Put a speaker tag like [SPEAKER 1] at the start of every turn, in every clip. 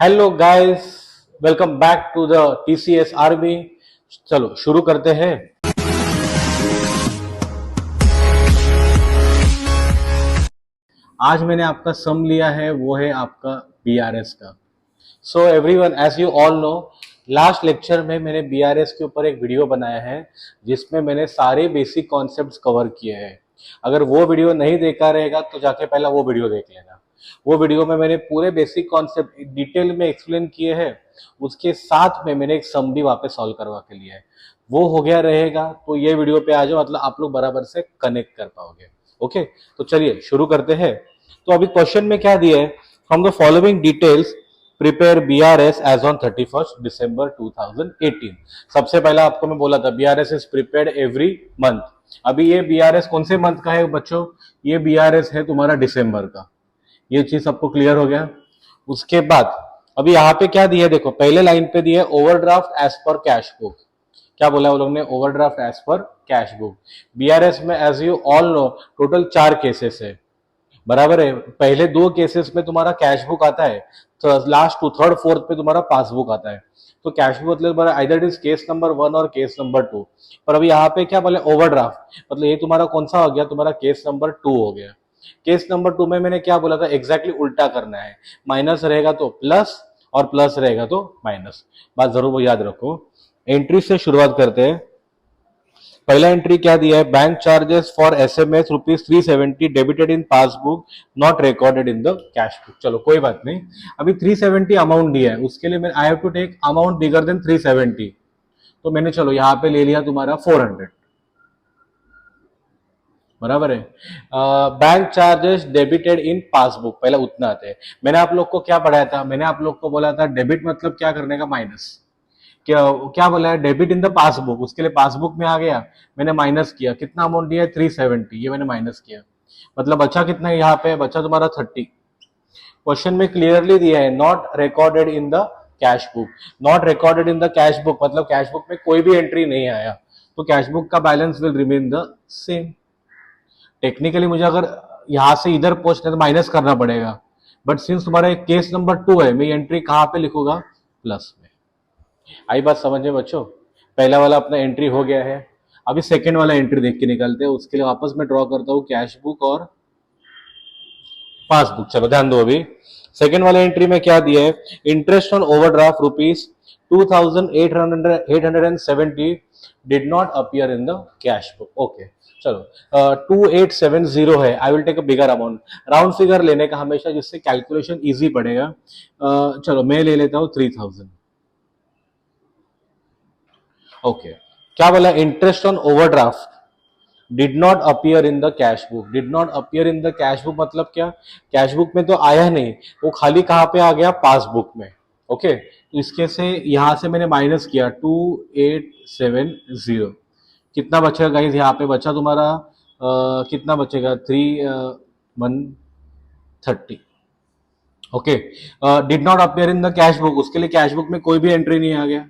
[SPEAKER 1] Hello guys, welcome back to the TCS army. चलो शुरू करते हैं। आज मैंने आपका सम लिया है, वो है आपका बीआरएस का। So everyone, as you all know, last lecture में मैंने बीआरएस के ऊपर एक वीडियो बनाया है जिसमें मैंने सारे बेसिक कॉन्सेप्ट्स कवर किए हैं। अगर वो वीडियो नहीं देखा रहेगा तो जाके पहला वो वीडियो देख लेना। वो वीडियो में मैंने पूरे बेसिक कॉन्सेप्ट डिटेल में एक्सप्लेन किए हैं। उसके साथ में मैंने एक सम भी वापस सॉल्व करवा के लिया है। वो हो गया रहेगा तो ये वीडियो पे आ जाओ, मतलब आप लोग बराबर से कनेक्ट कर पाओगे। ओके, तो चलिए शुरू करते हैं। तो अभी क्वेश्चन में क्या दिया है? From the following details prepare BRS as on 31 December 2018। सबसे पहला आपको मैं बोला था BRS is prepared every month. अभी ये बीआरएस कौन से मंथ का है बच्चों? ये बीआरएस है तुम्हारा दिसंबर का। ये चीज सबको क्लियर हो गया। उसके बाद अभी यहाँ पे क्या दिया है देखो, पहले लाइन पे दिया है overdraft as per cash book. क्या बोला वो लोग ने? Overdraft as per cash book. BRS में as you all know total 4 cases है, बराबर है। पहले 2 केसेस में तुम्हारा कैश बुक आता है, तो लास्ट टू थर्ड फोर्थ पे तुम्हारा पासबुक आता है। तो कैश बुक मतलब either it is case number 1 और केस नंबर 2। पर अभी यहाँ पे क्या बोले? ओवरड्राफ्ट, मतलब ये तुम्हारा कौन सा हो गया? तुम्हारा केस नंबर 2 हो गया। केस नंबर 2 में मैंने क्या बोला था? एग्जैक्टली उल्टा करना है। माइनस रहेगा तो प्लस और प्लस रहेगा तो माइनस। बात जरूर वो याद रखो। एंट्री से शुरुआत करते हैं। पहला एंट्री क्या दिया है? Bank charges for SMS ₹370 debited in passbook, not recorded in the cash book. चलो कोई बात नहीं। अभी 370 अमाउंट दिया है, उसके लिए मैं I have to take amount bigger than 370। तो मैंने चलो यहाँ पे ले लिया तुम्हारा 400, बराबर है। Bank charges debited in passbook, पहले उतना आते हैं। मैंने आप लोग को क्या पढ़ाया था? मैंने आप लोग को बोला था डेबिट मतलब क्या करने का? माइनस। क्या क्या बोला है? डेबिट इन द पासबुक, उसके लिए पासबुक में आ गया, मैंने माइनस किया। कितना अमाउंट दिया है? 370, ये मैंने माइनस किया। मतलब बचा कितना है? यहाँ पे बचा तुम्हारा 30। क्वेश्चन में क्लियरली दिया है not recorded in the cash book. Not recorded in the cash book मतलब कैश बुक में कोई भी एंट्री नहीं आया, तो कैश बुक का balance will remain the same. Technically मुझे अगर यहां से इधर पहुंचना तो माइनस करना पड़ेगा, बट सिंस तुम्हारा केस नंबर 2 है, मैं एंट्री कहां पे लिखूंगा? प्लस में। आई बात समझ में बच्चों? पहला वाला अपना एंट्री हो गया है। अभी सेकेंड वाला एंट्री देख के निकलते हैं। उसके लिए वापस मैं ड्रॉ करता हूँ कैश बुक और पासबुक। चलो ध्यान दो। अभी सेकेंड वाले एंट्री में क्या दिया है? Interest on overdraft ₹2870 did not appear in the cash book. Okay, चलो 2870 है। I will take a bigger amount. Round figure लेने का हमेशा, जिससे कैलकुलेशन इजी पड़ेगा। चलो मैं ले लेता हूँ 3000। ओके, क्या बोला? Interest on overdraft did not appear in the cash book. Did not appear in the cash book मतलब क्या? कैश बुक में तो आया नहीं, वो खाली कहां पे आ गया? पासबुक में। ओके, तो इसके से यहां से मैंने माइनस किया 2870। कितना बचेगा गाइस? यहाँ पे बचा तुम्हारा कितना बचेगा? 3130। Okay, did not appear in the cash book, उसके लिए कैश बुक में कोई भी एंट्री नहीं आ गया।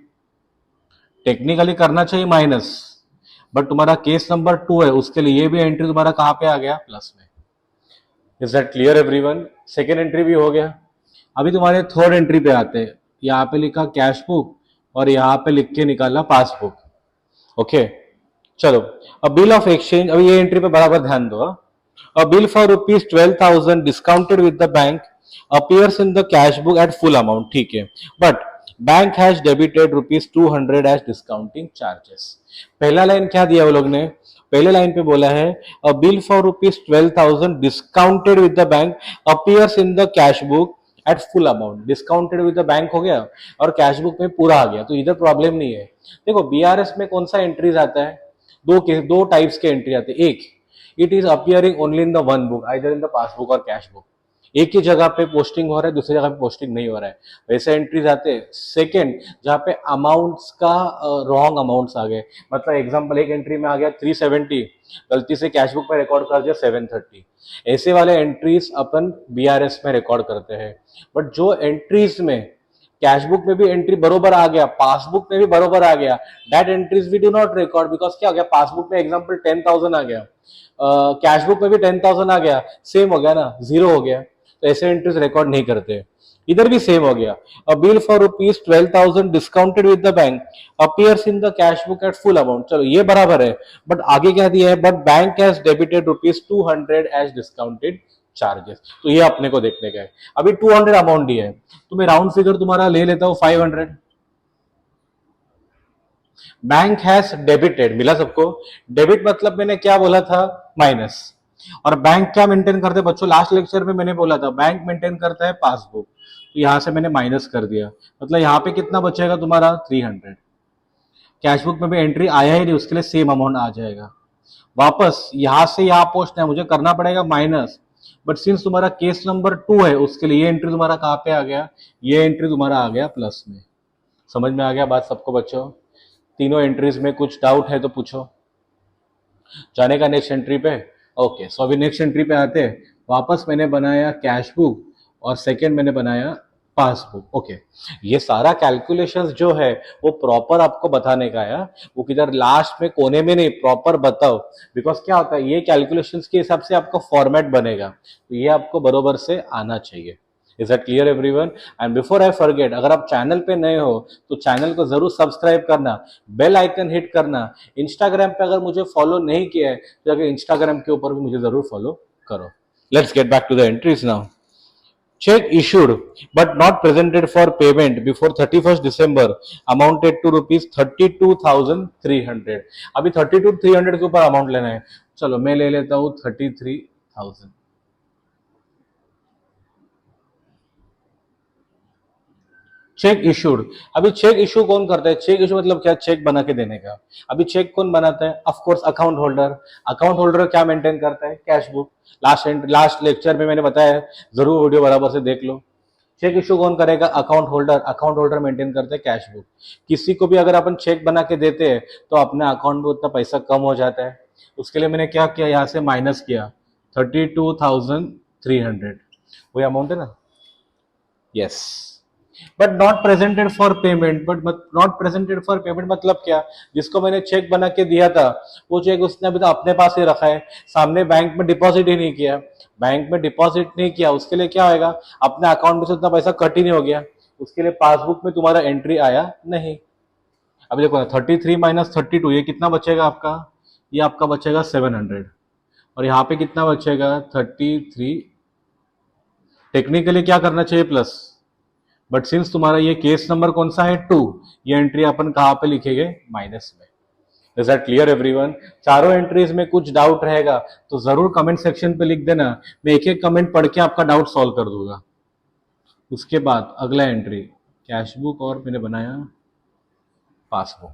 [SPEAKER 1] टेक्निकली करना चाहिए माइनस, बट तुम्हारा केस नंबर 2 है, उसके लिए ये भी एंट्री तुम्हारा कहां पे आ गया? प्लस में। Is that clear everyone? Second entry भी हो गया। अभी तुम्हारे थर्ड एंट्री पे आते हैं। यहाँ पे लिखा कैश बुक और यहाँ पे लिख के निकाला पासबुक। ओके, चलो अब बिल ऑफ एक्सचेंज। अभी ये एंट्री पे बराबर ध्यान दो। अ bill for ₹12,000 discounted with the bank appears in the cash book at full amount, ठीक है, but bank has debited ₹200 as discounting charges. पहला लाइन क्या दिया वो लोग ने? पहले लाइन पे बोला है अ bill for ₹12,000 discounted with the bank appears in the cash book at full amount. Discounted with the bank हो गया और कैश बुक में पूरा आ गया, तो इधर प्रॉब्लम नहीं है। देखो बीआरएस में कौन सा एंट्रीज आता है? दो टाइप्स के एंट्री आते हैं। एक, it is appearing only in the one book, either in the passbook और कैश बुक। एक ही जगह पे पोस्टिंग हो रहा है, दूसरी जगह पे पोस्टिंग नहीं हो रहा है, वैसे एंट्रीज आते हैं। सेकंड, जहाँ पे अमाउंट्स का रॉन्ग अमाउंट्स आ गए, मतलब एग्जांपल एक एंट्री में आ गया 370, गलती से कैश बुक में रिकॉर्ड कर दिया 730। ऐसे वाले एंट्रीज अपन बीआरएस में रिकॉर्ड करते हैं। बट जो एंट्रीज में कैश बुक में भी एंट्री बरोबर आ गया, पासबुक में भी बरोबर आ गया, that entries we do not record. Because क्या हो गया? पासबुक में एग्जांपल 10,000 आ गया, कैश बुक में भी 10,000 आ गया, सेम हो गया ना, जीरो हो गया, तो ऐसे एंट्रीज रिकॉर्ड नहीं करते। इधर भी सेम हो गया। A bill for rupees 12,000 discounted with the bank appears in the cash book at full amount. चलो ये बराबर है, बट आगे क्या दिया है, but bank has debited rupees 200 as discounted charges. तो ये अपने को देखने का है। अभी 200 अमाउंट दिया है, तो मैं राउंड फिगर तुम्हारा ले लेता हूं 500। बैंक हैज डेबिटेड मिला सबको। डेबिट मतलब मैंने क्या बोला था, माइनस। और बैंक क्या मेंटेन करते हैं बच्चों, लास्ट लेक्चर में मैंने बोला था बैंक मेंटेन करता है पासबुक, तो यहां से मैंने माइनस कर दिया, मतलब यहां पे कितना बचेगा तुम्हारा 300। कैश बुक में भी एंट्री आया ही नहीं, उसके लिए सेम अमाउंट आ जाएगा। वापस यहां से यहां पहुंचना है, मुझे करना पड़ेगा माइनस, बट सिंस तुम्हारा केस नंबर 2 है, उसके लिए ये एंट्री तुम्हारा कहां पे आ गया, ये एंट्री तुम्हारा आ गया प्लस में। समझ में आ गया बात सबको बच्चों? तीनों एंट्रीज में कुछ डाउट है तो पूछो। जाने का नेक्स्ट एंट्री पे। ओके, सो अभी नेक्स्ट एंट्री पे आते हैं। वापस मैंने बनाया कैश बुक और सेकंड मैंने बनाया पासबुक। ओके, ये सारा कैलकुलेशंस जो है वो प्रॉपर आपको बताने का है, वो किधर लास्ट में कोने में नहीं, प्रॉपर बताओ। बिकॉज क्या होता है, ये कैलकुलेशंस के हिसाब से आपका फॉर्मेट बनेगा, तो ये आपको बरोबर से आना चाहिए। Is that clear everyone? And before I forget, अगर आप चैनल पे नए हो तो चैनल को जरूर सब्सक्राइब करना, बेल आइकन हिट करना। इंस्टाग्राम पे अगर मुझे फॉलो नहीं किया है तो अगर इंस्टाग्राम के ऊपर भी मुझे जरूर फॉलो करो। Let's get back to the entries now. Check issued but not presented for payment before 31st December amounted to rupees 32,300। अभी 32,300 के ऊपर अमाउंट लेना है। चलो मैं ले लेता हूं 33,000। Check issued. अभी चेक इशू कौन करता है, चेक इशू मतलब क्या, चेक बना के देने का। अभी चेक कौन बनाता है, of course account holder. Account holder क्या मेंटेन करता है, कैश बुक। लास्ट लेक्चर में मैंने बताया है, जरूर वीडियो बराबर से देख लो। चेक इशू कौन करेगा, account holder. Account holder maintain करते हैं कैश बुक। किसी को भी अगर अपन चेक बना के देते हैं तो अपने अकाउंट में उतना पैसा कम हो जाता है, उसके लिए मैंने क्या किया, यहां से माइनस किया 32,300, वही अमाउंट है ना। Yes, but not presented for payment. But not presented for payment मतलब क्या, जिसको मैंने चेक बना के दिया था वो चेक उसने अभी तो अपने पास ही रखा है, सामने बैंक में डिपॉजिट ही नहीं किया। बैंक में डिपॉजिट नहीं किया, उसके लिए क्या होगा, अपने अकाउंट में से उतना पैसा कट ही नहीं हो गया, उसके लिए पासबुक में तुम्हारा एंट्री आया नहीं। अभी देखो ना, 33 माइनस 32, ये कितना बचेगा आपका, ये आपका बचेगा 700। और यहाँ पे कितना बचेगा 33। टेक्निकली क्या करना चाहिए, प्लस, बट सिंस तुम्हारा ये केस नंबर कौन सा है 2, ये एंट्री अपन कहां पे लिखेंगे, माइनस में। Is that clear everyone? चारों एंट्रीज में कुछ डाउट रहेगा तो जरूर कमेंट सेक्शन पे लिख देना, मैं एक एक कमेंट पढ़ के आपका डाउट सॉल्व कर दूंगा। उसके बाद अगला एंट्री कैश बुक और मैंने बनाया पासबुक।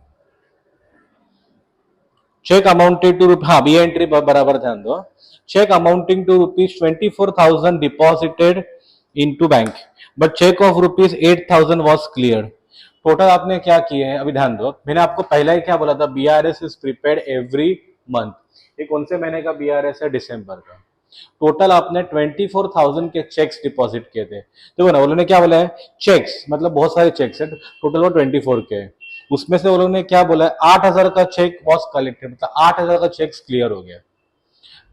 [SPEAKER 1] चेक अमाउंटेड टू, हाँ ये एंट्री बराबर ध्यान दो। Cheque amounting to rupees 24,000 deposited into bank, but cheque of rupees 8,000 was clear. Total आपने क्या किए हैं, अभी ध्यान दो, मैंने आपको पहला ही क्या बोला था, BRS is prepared every month. ये कौन से महीने का बीआरएस है, दिसंबर का। टोटल आपने 24,000 के चेक्स डिपॉजिट किए थे। देखो ना, उन्होंने क्या बोला है, चेक्स मतलब बहुत सारे चेक्स है, टोटल वो 24 के। उसमें से उन्होंने क्या बोला है, 8,000 का चेक वॉज कलेक्टेड, मतलब 8,000 का चेक्स क्लियर हो गया।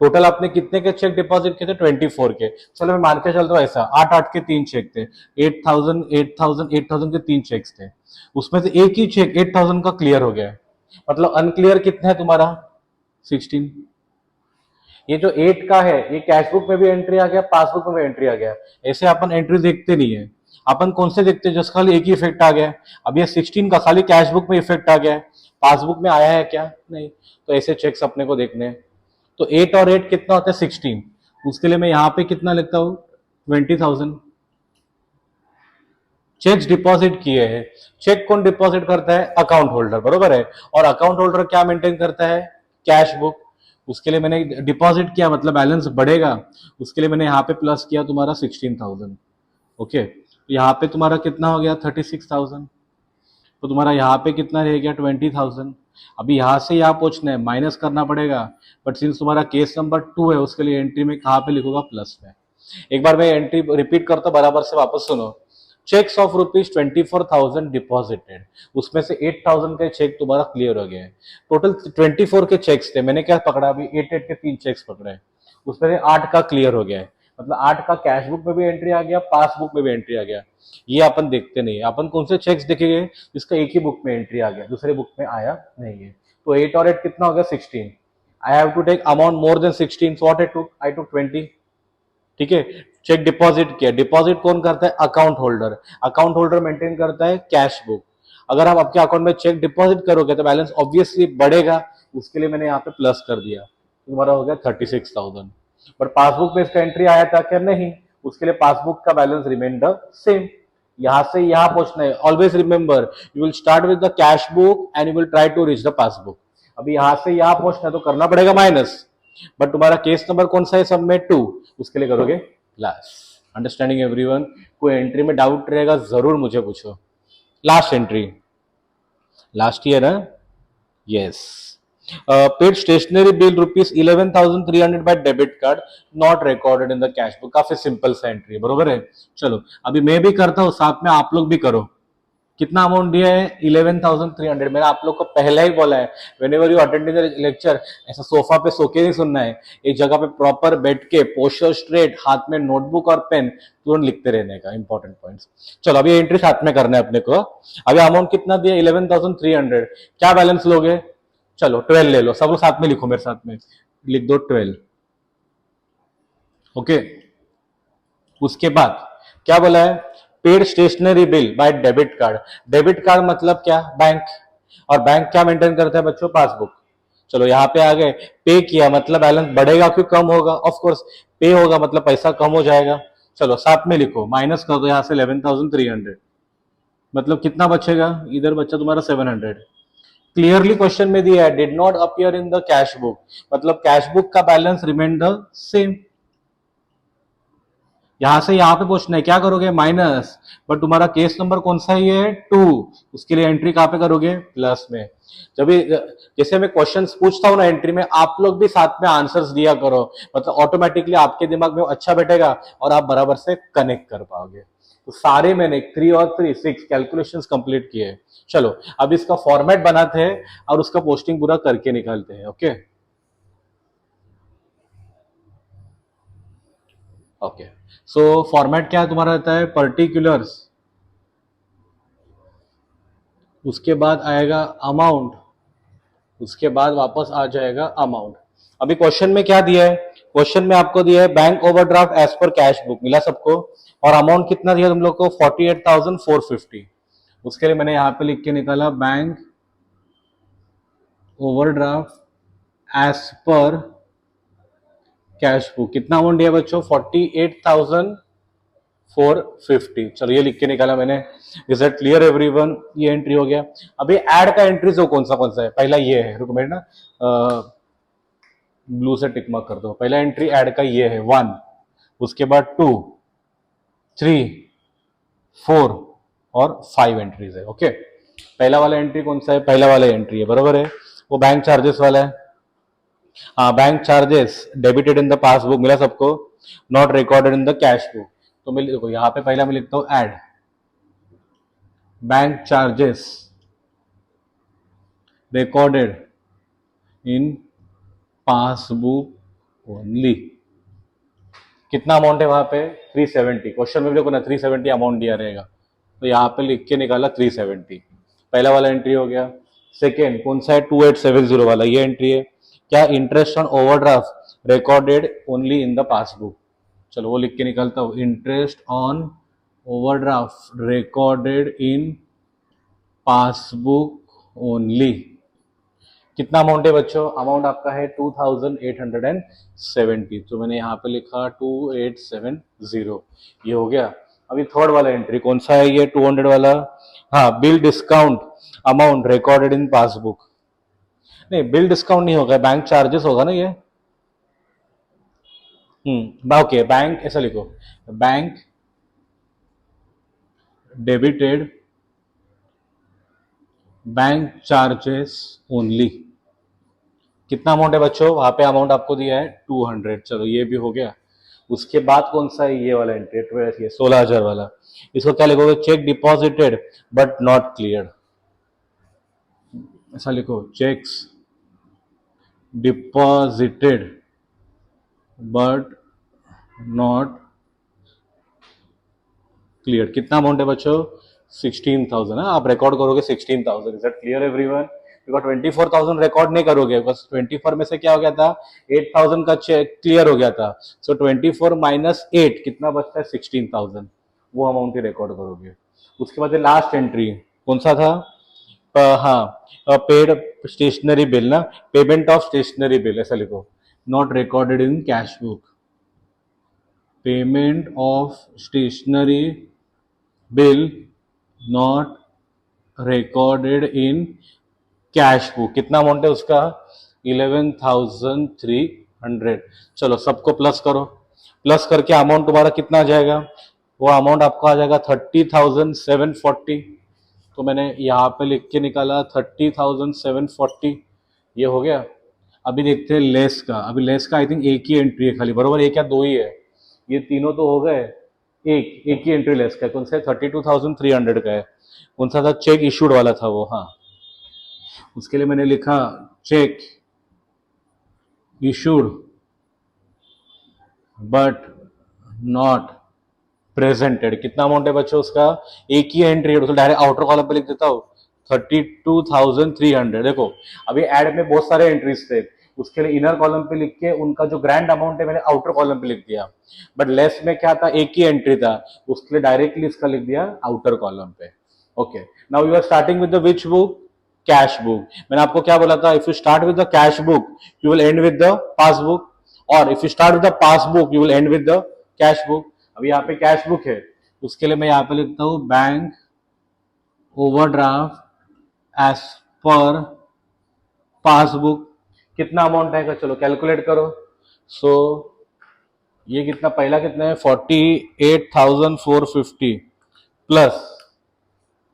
[SPEAKER 1] टोटल आपने कितने के चेक डिपॉजिट किए थे, 24 के। चलो मैं मान के चलता हूँ ऐसा, 8 के 3 चेक थे, 8,000 8,000 8,000 के 3 चेक्स थे, उसमें से एक ही चेक 8,000 का क्लियर हो गया, मतलब अनक्लियर कितना है तुम्हारा 16। ये जो 8 का है, ये कैश बुक में भी एंट्री आ गया, पासबुक में भी एंट्री आ गया। ऐसे अपन एंट्री देखते नहीं है, अपन कौन से देखते हैं, जिसका खाली एक ही इफेक्ट आ गया। अब ये 16 का खाली कैश बुक में इफेक्ट आ गया है, पासबुक में आया है क्या, नहीं। तो ऐसे चेक्स अपने को देखने हैं। तो 8 और 8 कितना होता है 16, उसके लिए मैं यहां पे कितना लिखता हूं 20,000 चेक्स डिपॉजिट किए हैं। चेक कौन डिपॉजिट करता है, अकाउंट होल्डर, बरोबर है। और अकाउंट होल्डर क्या मेंटेन करता है, कैश बुक। उसके लिए मैंने डिपॉजिट किया, मतलब बैलेंस बढ़ेगा, उसके लिए मैंने यहाँ पे प्लस किया तुम्हारा 16,000। ओके, तो यहाँ पे तुम्हारा कितना हो गया 36,000, तो तुम्हारा यहाँ पे कितना रह गया 20,000। अभी यहाँ से यहाँ पहुंचना है, माइनस करना पड़ेगा, बट सिंस तुम्हारा केस नंबर 2 है, उसके लिए एंट्री में कहाँ पे लिखूंगा, प्लस में। एक बार मैं एंट्री रिपीट करता हूं, बराबर से वापस सुनो। चेक्स ऑफ रुपीज 24,000 डिपॉजिटेड, उसमें से 8,000 का चेक तुम्हारा क्लियर हो गया है। टोटल 24 के चेक्स थे, मैंने क्या पकड़ा अभी, 8 के 3 चेक्स पकड़े, उसमें से 8 का क्लियर हो गया है, मतलब 8 का कैश बुक में भी एंट्री आ गया, पासबुक में भी एंट्री आ गया। ये अपन देखते नहीं है, अपन कौन से चेक्स देखेंगे जिसका एक ही बुक में एंट्री आ गया, दूसरे बुक में आया नहीं है। तो 8 और 8 कितना हो गया 16। I have to take amount more than 16, so what I took 20। ठीक है, चेक डिपॉजिट किया, डिपॉजिट कौन करता है, account holder. Account holder maintain करता है कैश बुक। अगर आप आपके अकाउंट में चेक डिपॉजिट करोगे तो बैलेंस ऑब्वियसली बढ़ेगा, उसके लिए मैंने यहाँ पे प्लस कर दिया, तुम्हारा हो गया 36,000। पर पासबुक में इसका एंट्री आया था क्या, नहीं, उसके लिए पासबुक का बैलेंस रिमेन द सेम। यहां से यहां पहुंचना है, always remember you will start with the cash book and you will try to reach the passbook. अभी यहां से यहां पहुंचना है तो करना पड़ेगा माइनस, बट तुम्हारा केस नंबर कौन सा है, सब में 2, उसके लिए करोगे प्लस। Understanding everyone? कोई एंट्री में डाउट रहेगा जरूर मुझे पूछो। लास्ट एंट्री, लास्ट ईयर है, yes. Paid stationery bill rupees 11,300 by debit card, not recorded in the cash book. काफी सिंपल सा एंट्री है, बरोबर है। चलो अभी मैं भी करता हूं, साथ में आप लोग भी करो। कितना अमाउंट दिया है, 11,300। मैंने आप लोग को पहले ही बोला है, whenever you attend the lecture, ऐसा सोफा पे सो के नहीं सुनना है, एक जगह पे प्रॉपर बैठ के पोस्चर स्ट्रेट, हाथ में नोटबुक और पेन, तुरंत लिखते रहने का इंपॉर्टेंट पॉइंट्स। चलो अभी एंट्री साथ में करना है अपने को। अभी अमाउंट कितना दिया, 11,300। क्या बैलेंस लोगे, चलो 12 ले लो, सब लोग साथ में लिखो, मेरे साथ में लिख दो 12। ओके, उसके बाद क्या बोला है, paid stationery bill by debit card. Debit card मतलब क्या, बैंक। और बैंक क्या मेंटेन करता है बच्चों, पासबुक। चलो यहाँ पे आ गए, पे किया मतलब बैलेंस बढ़ेगा कि कम होगा, ऑफ कोर्स पे होगा मतलब पैसा कम हो जाएगा। चलो साथ में लिखो, माइनस कर दो यहाँ से 11,300, मतलब कितना बचेगा, इधर बचा तुम्हारा 700। क्लियरली क्वेश्चन में दिया है, did not appear in the cash book, मतलब कैश बुक का बैलेंस रिमेन द सेम। यहां से यहां पे पूछना है, क्या करोगे, माइनस। बट तुम्हारा केस नंबर कौन सा ही है, 2, उसके लिए एंट्री कहां पे करोगे, प्लस में। जब जैसे मैं क्वेश्चंस पूछता हूं ना एंट्री में, आप लोग भी साथ में आंसर्स दिया करो, मतलब ऑटोमेटिकली आपके दिमाग में अच्छा बैठेगा और आप बराबर से कनेक्ट कर पाओगे। तो सारे मैंने 3 और 3 6 कैलकुलेशंस कंप्लीट किए। चलो अब इसका फॉर्मेट बनाते हैं और उसका पोस्टिंग पूरा करके निकालते हैं। ओके ओके, सो फॉर्मेट क्या तुम्हारा रहता है, पर्टिकुलर्स, उसके बाद आएगा अमाउंट, उसके बाद वापस आ जाएगा अमाउंट। अभी क्वेश्चन में क्या दिया है, क्वेश्चन में आपको दिया है bank overdraft as per cash book, मिला सबको। और अमाउंट कितना दिया तुम लोग को, 48,450। उसके लिए मैंने यहां पे लिख के निकाला, bank overdraft as per cash book. कितना अमाउंट दिया बच्चों, 48,450। चलो ये लिख के निकाला मैंने। Is that clear everyone? ये एंट्री हो गया। अभी ऐड का एंट्री जो कौन सा है, पहला ये है, रुको मेरे ना ब्लू से टिक मार्क कर दो। पहला एंट्री ऐड का ये है 1, उसके बाद 2, 3, 4 और 5 एंट्रीज है। ओके, पहला वाला एंट्री कौन सा है, पहला वाला एंट्री है, बराबर है, वो बैंक चार्जेस वाला है। हाँ, bank charges debited in the passbook, मिला सबको, not recorded in the cash book. तो मैं देखो यहाँ पे पहला मैं लिखता हूँ add bank charges recorded in passbook only. कितना अमाउंट है वहां पे, 370। क्वेश्चन में भी देखो ना 370 अमाउंट दिया रहेगा, तो यहाँ पे लिख के निकाला 370। पहला वाला एंट्री हो गया। सेकेंड कौन सा है, 2870 वाला, ये एंट्री है क्या, interest on overdraft recorded only in the passbook. चलो वो लिख के निकलता हूँ, interest on overdraft recorded in passbook only. कितना अमाउंट है बच्चों, अमाउंट आपका है 2870। तो मैंने यहाँ पे लिखा 2870, ये हो गया। अभी थर्ड वाला एंट्री कौन सा है, ये 200 वाला। हाँ, bill discount amount recorded in passbook. नहीं, बिल डिस्काउंट नहीं होगा, बैंक चार्जेस होगा ना ये। ओके, बैंक ऐसा लिखो, bank debited bank charges only. कितना अमाउंट है बच्चों, वहां पे अमाउंट आपको दिया है 200। चलो ये भी हो गया। उसके बाद कौन सा है, ये वाला एंट्री, 16,000 वाला। इसको क्या लिखोगे, check deposited but not clear, ऐसा लिखो, checks deposited but not clear. कितना अमाउंट है बच्चों? 16,000। आप रिकॉर्ड करोगे 16,000। Is that clear everyone? Because 24,000 record नहीं करोगे, बस 24 में से क्या हो गया था, 8,000 का चेक क्लियर हो गया था। सो 24 माइनस 8 कितना बचता है? 16,000। वो अमाउंट ही रिकॉर्ड करोगे। उसके बाद लास्ट एंट्री कौन सा था? हाँ, पेड स्टेशनरी बिल ना, पेमेंट ऑफ स्टेशनरी बिल ऐसा लिखो, not recorded in cash book. Payment of stationery bill not recorded in cash book. कितना अमाउंट है उसका? 11,300। चलो सबको प्लस करो, प्लस करके अमाउंट तुम्हारा कितना आ जाएगा? वो अमाउंट आपको आ जाएगा 30,740। तो मैंने यहाँ पे लिख के निकाला 30,740। ये हो गया। अभी देखते हैं लेस का। अभी लेस का आई थिंक एक ही एंट्री है खाली, बरोबर? एक या दो ही है? ये तीनों तो हो गए। एक ही एंट्री लेस का है। कौन सा है? 32,300 का है। कौन सा था? चेक इशूड वाला था वो। हाँ, उसके लिए मैंने लिखा check issued but not presented. कितना अमाउंट है बच्चों उसका? एक ही एंट्री है, तो डायरेक्ट आउटर कॉलम पे लिख देता हूँ 32,300। देखो अभी एड में बहुत सारे एंट्रीज थे, उसके लिए इनर कॉलम पे लिख के उनका जो ग्रैंड अमाउंट है मैंने आउटर कॉलम पे लिख दिया। बट लेस में क्या था? एक ही एंट्री था, उसके लिए डायरेक्टली इसका लिख दिया आउटर कॉलम पे। Okay, now you are starting with the which book? Cash book. मैंने आपको क्या बोला था? If you start with the cash book you will end with the passbook, और if you start with the passbook you will end with the cash book. अब यहाँ पे cash book है, उसके लिए मैं यहाँ पे लिखता हूँ bank overdraft as per passbook. कितना अमाउंट आएगा? चलो कैलकुलेट करो। सो ये कितना, पहला कितना है? 48,450 प्लस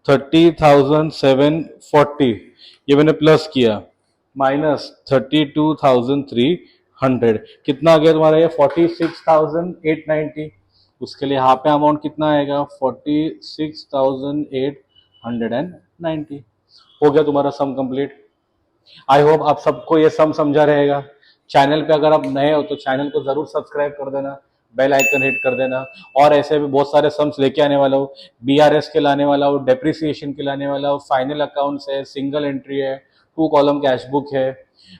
[SPEAKER 1] 30,740, ये मैंने प्लस किया, माइनस 32,300। कितना आ गया तुम्हारा? ये 46,890। उसके लिए यहाँ पे अमाउंट कितना आएगा? 46,890। हो गया तुम्हारा सम कंप्लीट। आई होप आप सबको ये सम समझा रहेगा। चैनल पे अगर आप नए हो तो चैनल को जरूर सब्सक्राइब कर देना, बेल आइकन हिट कर देना। और ऐसे भी बहुत सारे सम्स लेके आने वाला हूँ। बीआरएस के लाने वाला हूँ, डेप्रिसिएशन के लाने वाला हूँ, फाइनल अकाउंट्स है, सिंगल एंट्री है, 2 कॉलम कैश बुक है,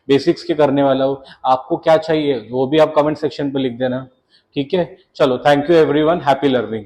[SPEAKER 1] बेसिक्स के करने वाला हूँ। आपको क्या चाहिए वो भी आप कमेंट सेक्शन पे लिख देना। ठीक है, चलो thank you everyone, happy learning.